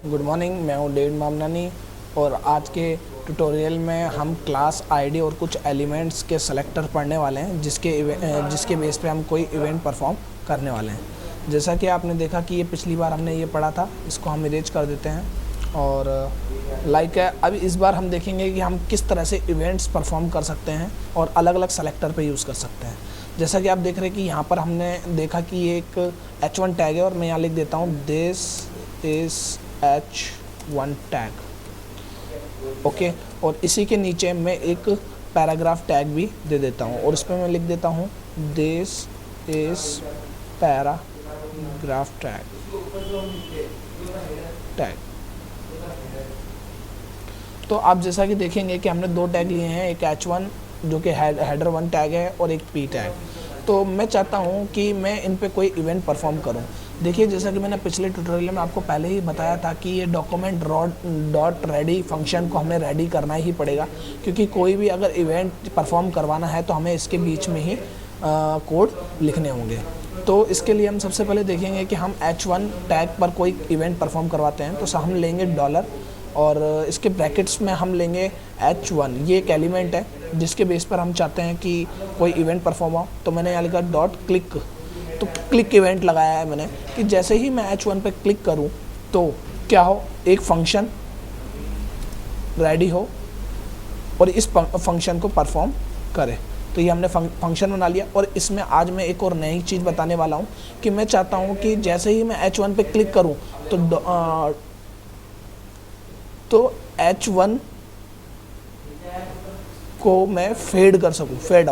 Good morning, मैं हूँ David Mamnani और आज के ट्यूटोरियल में हम क्लास आईडी और कुछ एलिमेंट्स के सेलेक्टर पढ़ने वाले हैं जिसके बेस पे हम कोई इवेंट परफॉर्म करने वाले हैं। जैसा कि आपने देखा कि ये पिछली बार हमने ये पढ़ा था, इसको हम इरेज कर देते हैं और अब इस बार हम देखेंगे कि हम किस तरह से इवेंट्स परफॉर्म कर सकते हैं और अलग अलग सेलेक्टर पे यूज़ कर सकते हैं। जैसा कि आप देख रहे हैं कि यहाँ पर हमने देखा कि ये एक h1 टैग है और मैं यहाँ लिख देता हूँ this is h1 tag, okay. और इसी के नीचे मैं एक पैराग्राफ टैग भी दे देता हूँ और इस पर मैं लिख देता हूँ दिस इज़ पैराग्राफ टैग। तो आप जैसा कि देखेंगे कि हमने दो टैग लिए हैं, एक h1 जो कि हेडर 1 टैग है और एक p टैग। तो मैं चाहता हूं कि मैं इन पे कोई इवेंट परफॉर्म करूं। देखिए, जैसा कि मैंने पिछले ट्यूटोरियल में आपको पहले ही बताया था कि ये डॉक्यूमेंट डॉट रेडी फंक्शन को हमें रेडी करना ही पड़ेगा, क्योंकि कोई भी अगर इवेंट परफॉर्म करवाना है तो हमें इसके बीच में ही कोड लिखने होंगे। तो इसके लिए हम सबसे पहले देखेंगे कि हम h1 टैग पर कोई इवेंट परफॉर्म करवाते हैं तो हम लेंगे डॉलर और इसके ब्रैकेट्स में हम लेंगे h1। ये एक एलिमेंट है जिसके बेस पर हम चाहते हैं कि कोई इवेंट परफॉर्म हो। तो मैंने यहाँ लिखा डॉट क्लिक, तो क्लिक इवेंट लगाया है मैंने कि जैसे ही मैं h1 पे क्लिक करूँ तो क्या हो, एक फंक्शन रेडी हो और इस फंक्शन को परफॉर्म करे। तो ये हमने फंक्शन बना लिया और इसमें आज मैं एक और नई चीज़ बताने वाला हूँ कि मैं चाहता हूँ कि जैसे ही मैं h1 पे क्लिक करूँ तो h1 को मैं फेड कर सकूँ, फेड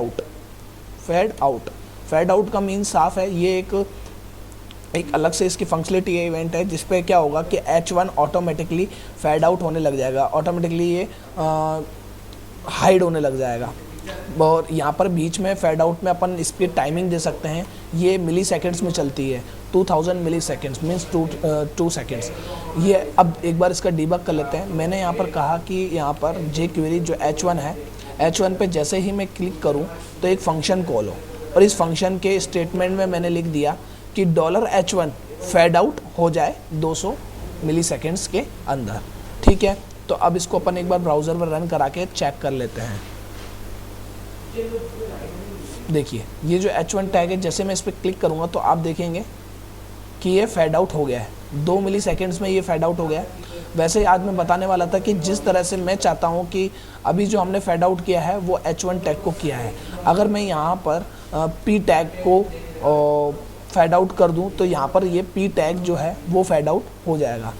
आउट का मीन साफ है, ये एक अलग से इसकी फंक्शनलिटी है, इवेंट है जिस पे क्या होगा कि h1 ऑटोमेटिकली फेड आउट होने लग जाएगा, ऑटोमेटिकली ये हाइड होने लग जाएगा। और यहाँ पर बीच में फेड आउट में अपन इसकी टाइमिंग दे सकते हैं, ये मिली सेकेंड्स में चलती है, 2000 मिली सेकेंड्स मीन्स 2 सेकेंड्स। ये अब एक बार इसका डीबग कर लेते हैं। मैंने यहाँ पर कहा कि यहाँ पर जे क्वेरी जो h1 है, h1 पे जैसे ही मैं क्लिक करूँ तो एक फंक्शन कॉल हो और इस फंक्शन के स्टेटमेंट में मैंने लिख दिया कि $h1 फेड आउट हो जाए 200 मिली सेकेंड्स के अंदर, ठीक है। तो अब इसको अपन एक बार ब्राउज़र पर रन करा के चेक कर लेते हैं। देखिए, ये जो h1 टैग है, जैसे मैं इस पर क्लिक करूँगा तो आप देखेंगे कि ये फेड आउट हो गया है, 2 मिली सेकेंड्स में ये फेड आउट हो गया है। वैसे आज मैं बताने वाला था कि जिस तरह से मैं चाहता हूँ कि अभी जो हमने फेड आउट किया है वो h1 टैग को किया है, अगर मैं यहाँ पर p टैग को फेड आउट कर दूँ तो यहाँ पर ये p टैग जो है वो फेड आउट हो जाएगा।